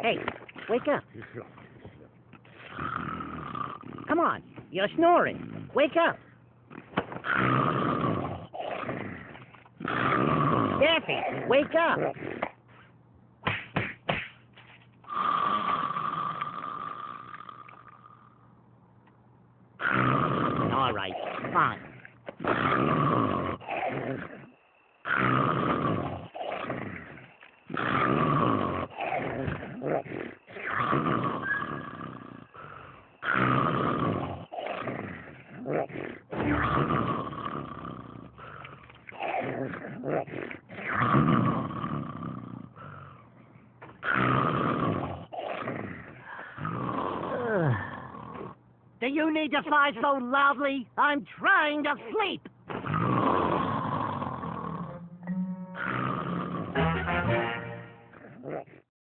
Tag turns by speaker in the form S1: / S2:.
S1: Hey, wake up. Come on, you're snoring. Wake up. Daffy, wake up. All right, fine. Do you need to fly so loudly? I'm trying to sleep.